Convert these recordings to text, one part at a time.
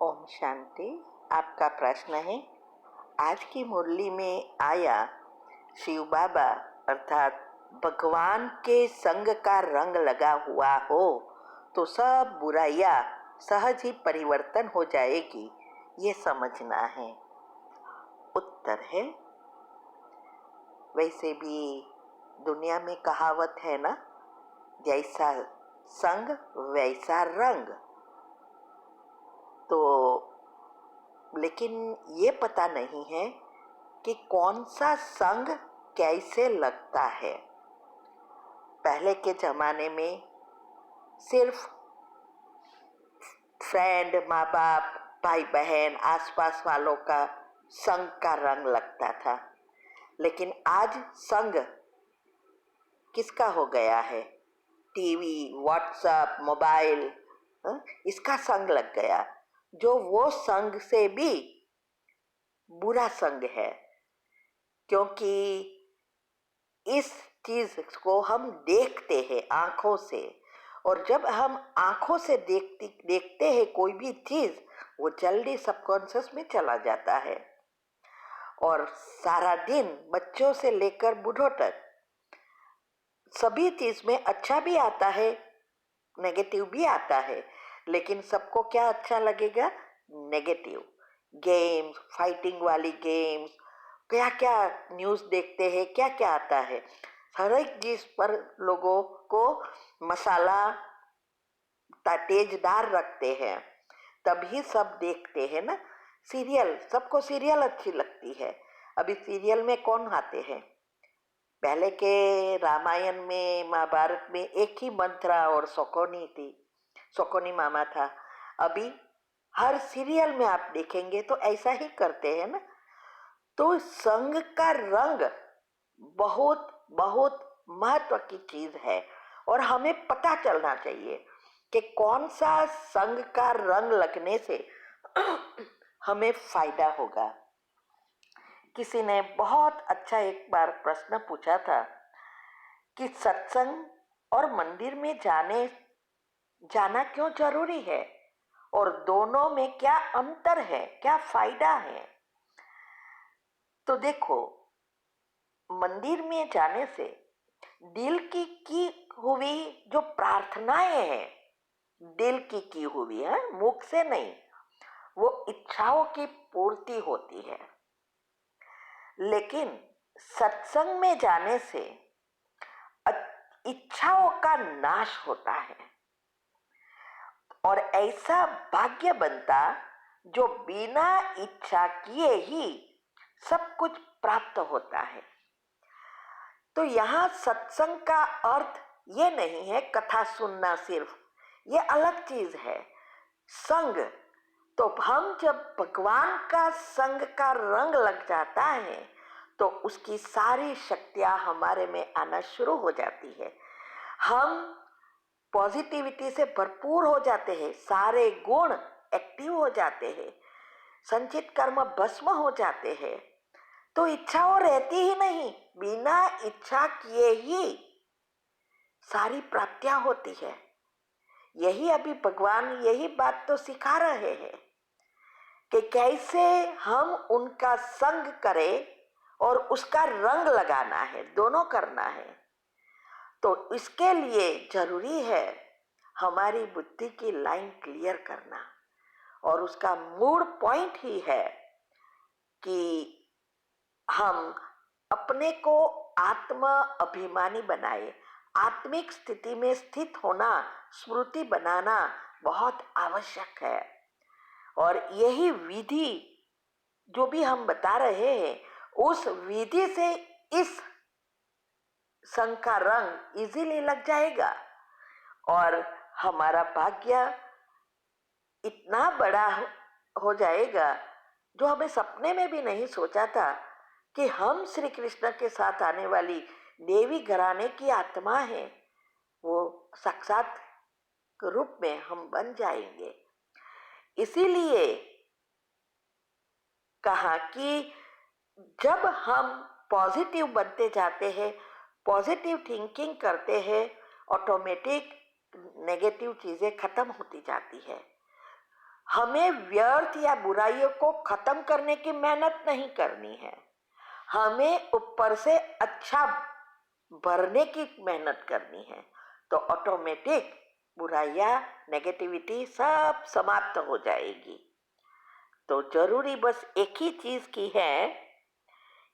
ओम शांति। आपका प्रश्न है, आज की मुरली में आया शिव बाबा अर्थात भगवान के संग का रंग लगा हुआ हो तो सब बुराइयां सहज ही परिवर्तन हो जाएगी, ये समझना है। उत्तर है, वैसे भी दुनिया में कहावत है ना, जैसा संग वैसा रंग। तो लेकिन ये पता नहीं है कि कौन सा संग कैसे लगता है। पहले के ज़माने में सिर्फ फ्रेंड, माँ बाप, भाई बहन, आसपास वालों का संग का रंग लगता था, लेकिन आज संग किसका हो गया है? टीवी, व्हाट्सएप, मोबाइल, इसका संग लग गया, जो वो संग से भी बुरा संग है, क्योंकि इस चीज को हम देखते हैं आंखों से, और जब हम आंखों से देखते हैं कोई भी चीज, वो जल्दी सबकॉन्शियस में चला जाता है। और सारा दिन बच्चों से लेकर बूढ़ों तक सभी चीज में अच्छा भी आता है, नेगेटिव भी आता है, लेकिन सबको क्या अच्छा लगेगा? नेगेटिव। गेम्स, फाइटिंग वाली गेम्स, क्या क्या न्यूज़ देखते हैं, क्या क्या आता है, हर एक चीज पर लोगों को मसाला तेजदार रखते हैं, तभी सब देखते हैं ना। सीरियल, सबको सीरियल अच्छी लगती है। अभी सीरियल में कौन आते हैं? पहले के रामायण में, महाभारत में एक ही मंत्रा और शकुनी थी, शकुनी मामा था। अभी हर सीरियल में आप देखेंगे तो ऐसा ही करते हैं ना। तो संग का रंग बहुत बहुत महत्व की चीज है, और हमें पता चलना चाहिए कि कौन सा संग का रंग लगने से हमें फायदा होगा। किसी ने बहुत अच्छा एक बार प्रश्न पूछा था कि सत्संग और मंदिर में जाना क्यों जरूरी है, और दोनों में क्या अंतर है, क्या फायदा है। तो देखो, मंदिर में जाने से दिल की हुई जो प्रार्थनाएं हैं, दिल की हुई है, मुख से नहीं, वो इच्छाओं की पूर्ति होती है। लेकिन सत्संग में जाने से इच्छाओं का नाश होता है, और ऐसा भाग्य बनता जो बिना इच्छा किए ही सब कुछ प्राप्त होता है। तो यहाँ सत्संग का अर्थ ये नहीं है कथा सुनना सिर्फ, ये अलग चीज है। संग, तो हम जब भगवान का संग का रंग लग जाता है तो उसकी सारी शक्तियां हमारे में आना शुरू हो जाती है। हम पॉजिटिविटी से भरपूर हो जाते हैं, सारे गुण एक्टिव हो जाते हैं, संचित कर्म भस्म हो जाते हैं, तो इच्छाओं रहती ही नहीं, बिना इच्छा किए ही सारी प्राप्तियां होती है। यही अभी भगवान यही बात तो सिखा रहे हैं कि कैसे हम उनका संग करें और उसका रंग लगाना है, दोनों करना है। तो इसके लिए जरूरी है हमारी बुद्धि की लाइन क्लियर करना, और उसका मूल पॉइंट ही है कि हम अपने को आत्म अभिमानी बनाए। आत्मिक स्थिति में स्थित होना, स्मृति बनाना बहुत आवश्यक है। और यही विधि जो भी हम बता रहे हैं, उस विधि से इस संग का रंग इजीली लग जाएगा, और हमारा भाग्य इतना बड़ा हो जाएगा जो हमें सपने में भी नहीं सोचा था कि हम श्री कृष्ण के साथ आने वाली देवी घराने की आत्मा है, वो साक्षात रूप में हम बन जाएंगे। इसीलिए कहा कि जब हम पॉजिटिव बनते जाते हैं, पॉजिटिव थिंकिंग करते हैं, ऑटोमेटिक नेगेटिव चीजें खत्म होती जाती है। हमें व्यर्थ या बुराइयों को खत्म करने की मेहनत नहीं करनी है, हमें ऊपर से अच्छा भरने की मेहनत करनी है। तो ऑटोमेटिक बुराइयां, नेगेटिविटी सब समाप्त हो जाएगी। तो जरूरी बस एक ही चीज की है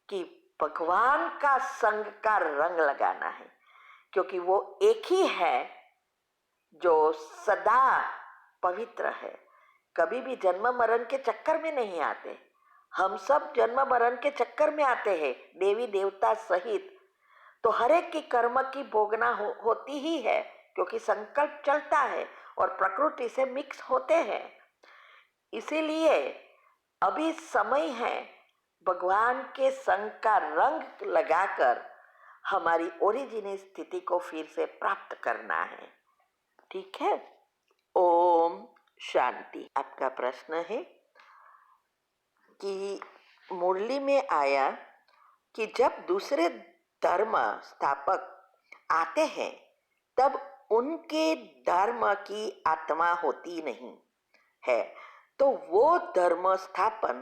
कि भगवान का संग का रंग लगाना है, क्योंकि वो एक ही है जो सदा पवित्र है, कभी भी जन्म मरण के चक्कर में नहीं आते। हम सब जन्म मरण के चक्कर में आते हैं, देवी देवता सहित। तो हर एक की कर्म की भोगना होती ही है, क्योंकि संकल्प चलता है और प्रकृति से मिक्स होते हैं। इसीलिए अभी समय है भगवान के संग का रंग लगाकर हमारी ओरिजिनल स्थिति को फिर से प्राप्त करना है। ठीक है। ओम शांति। आपका प्रश्न है कि मुरली में आया कि जब दूसरे धर्म स्थापक आते हैं तब उनके धर्म की आत्मा होती नहीं है, तो वो धर्म स्थापन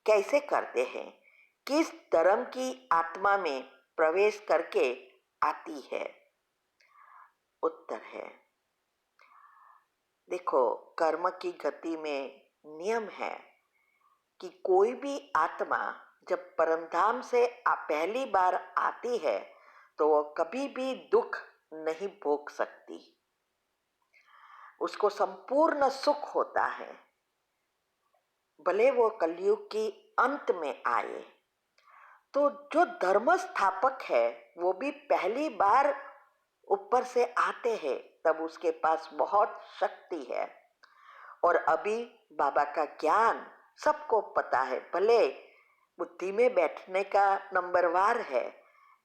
कैसे करते हैं, किस धर्म की आत्मा में प्रवेश करके आती है? उत्तर है, देखो, कर्म की गति में नियम है कि कोई भी आत्मा जब परमधाम से पहली बार आती है तो वो कभी भी दुख नहीं भोग सकती, उसको संपूर्ण सुख होता है, भले वो कलयुग की अंत में आए। तो जो धर्म स्थापक है वो भी पहली बार ऊपर से आते हैं, तब उसके पास बहुत शक्ति है। और अभी बाबा का ज्ञान सबको पता है, भले बुद्धि में बैठने का नंबरवार है,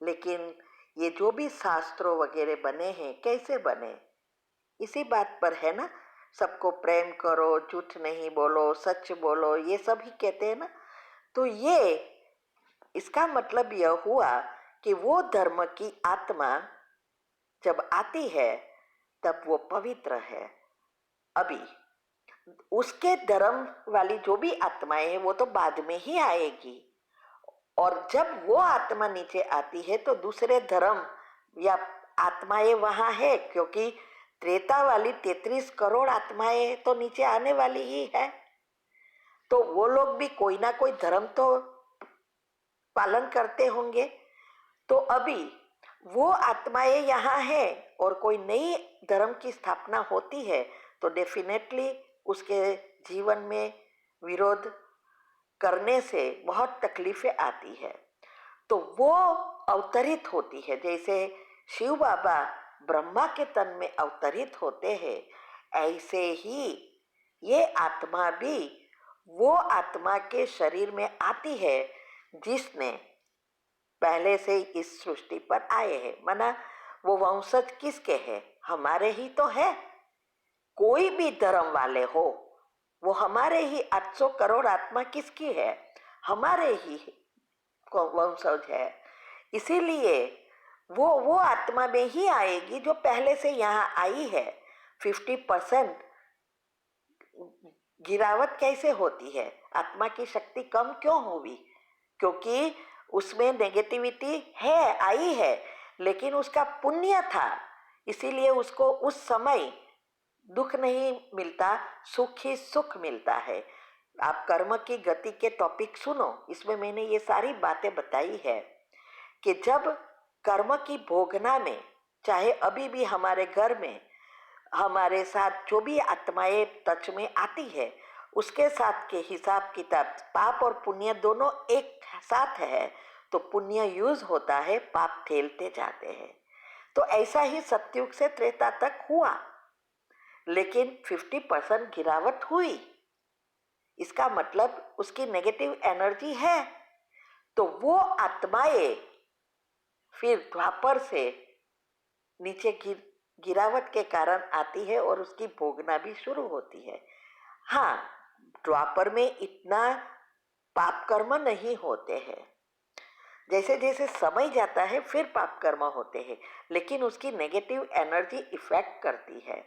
लेकिन ये जो भी शास्त्रों वगैरह बने हैं कैसे बने, इसी बात पर है ना। सबको प्रेम करो, झूठ नहीं बोलो, सच बोलो, ये सब ही कहते हैं ना। तो ये इसका मतलब यह हुआ कि वो धर्म की आत्मा जब आती है तब वो पवित्र है। अभी उसके धर्म वाली जो भी आत्माएं हैं वो तो बाद में ही आएगी, और जब वो आत्मा नीचे आती है तो दूसरे धर्म या आत्माएं वहां है, क्योंकि त्रेता वाली 33 करोड़ आत्माएं तो नीचे आने वाली ही है। तो वो लोग भी कोई ना कोई धर्म तो पालन करते होंगे। तो अभी वो आत्माएं यहाँ है और कोई नई धर्म की स्थापना होती है तो डेफिनेटली उसके जीवन में विरोध करने से बहुत तकलीफें आती है। तो वो अवतरित होती है, जैसे शिव बाबा ब्रह्मा के तन में अवतरित होते हैं, ऐसे ही ये आत्मा भी वो आत्मा के शरीर में आती है जिसने पहले से इस सृष्टि पर आए हैं। माना वो वंशज किसके हैं? हमारे ही तो है। कोई भी धर्म वाले हो, वो हमारे ही 800 करोड़ आत्मा किसकी है? हमारे ही वंशज है। इसीलिए वो आत्मा में ही आएगी जो पहले से यहाँ आई है। 50% गिरावट कैसे होती है? आत्मा की शक्ति कम क्यों हुई? क्योंकि उसमें नेगेटिविटी है, आई है, लेकिन उसका पुण्य था, इसीलिए उसको उस समय दुख नहीं मिलता, सुख ही सुख मिलता है। आप कर्म की गति के टॉपिक सुनो, इसमें मैंने ये सारी बातें बताई है कि जब कर्म की भोगना में, चाहे अभी भी हमारे घर में हमारे साथ जो भी आत्माएं टच में आती है, उसके साथ के हिसाब किताब, पाप और पुण्य दोनों एक साथ है, तो पुण्य यूज होता है, पाप ठेलते जाते हैं। तो ऐसा ही सतयुग से त्रेता तक हुआ, लेकिन 50% गिरावट हुई। इसका मतलब उसकी नेगेटिव एनर्जी है। तो वो आत्माएं फिर द्वापर से नीचे गिरावट के कारण आती है और उसकी भोगना भी शुरू होती है। हाँ, द्वापर में इतना पाप कर्म नहीं होते हैं, जैसे जैसे समय जाता है फिर पाप कर्म होते हैं, लेकिन उसकी नेगेटिव एनर्जी इफेक्ट करती है।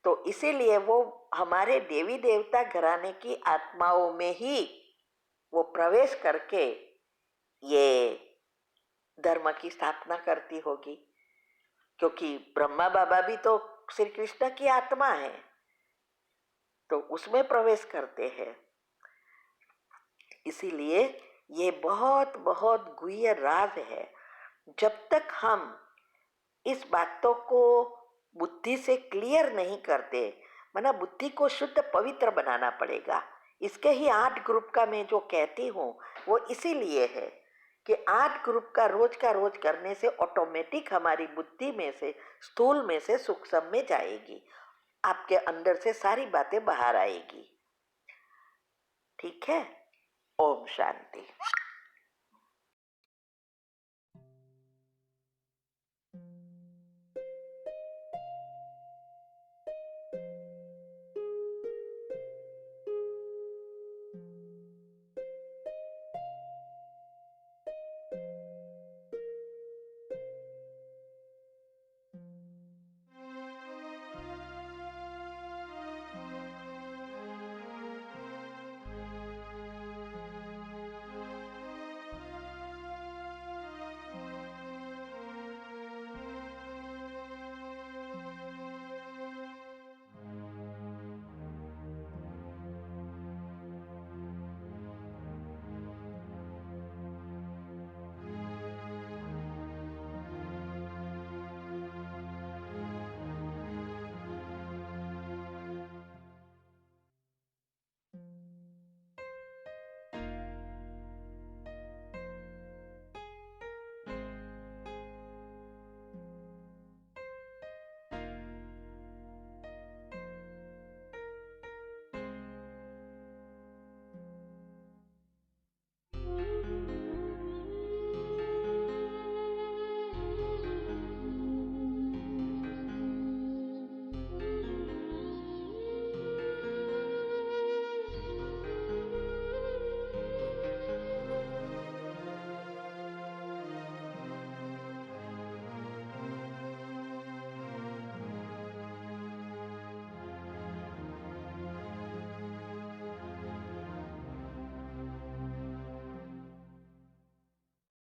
तो इसीलिए वो हमारे देवी देवता घराने की आत्माओं में ही वो प्रवेश करके ये धर्म की स्थापना करती होगी, क्योंकि ब्रह्मा बाबा भी तो श्री कृष्ण की आत्मा है, तो उसमें प्रवेश करते हैं। इसीलिए ये बहुत बहुत गुह्य राज है। जब तक हम इस बातों को बुद्धि से क्लियर नहीं करते, माना बुद्धि को शुद्ध पवित्र बनाना पड़ेगा। इसके ही 8 ग्रुप का मैं जो कहती हूँ वो इसीलिए है कि 8 ग्रुप का रोज करने से ऑटोमेटिक हमारी बुद्धि में से, स्थूल में से सूक्ष्म में जाएगी, आपके अंदर से सारी बातें बाहर आएगी। ठीक है। ओम शांति।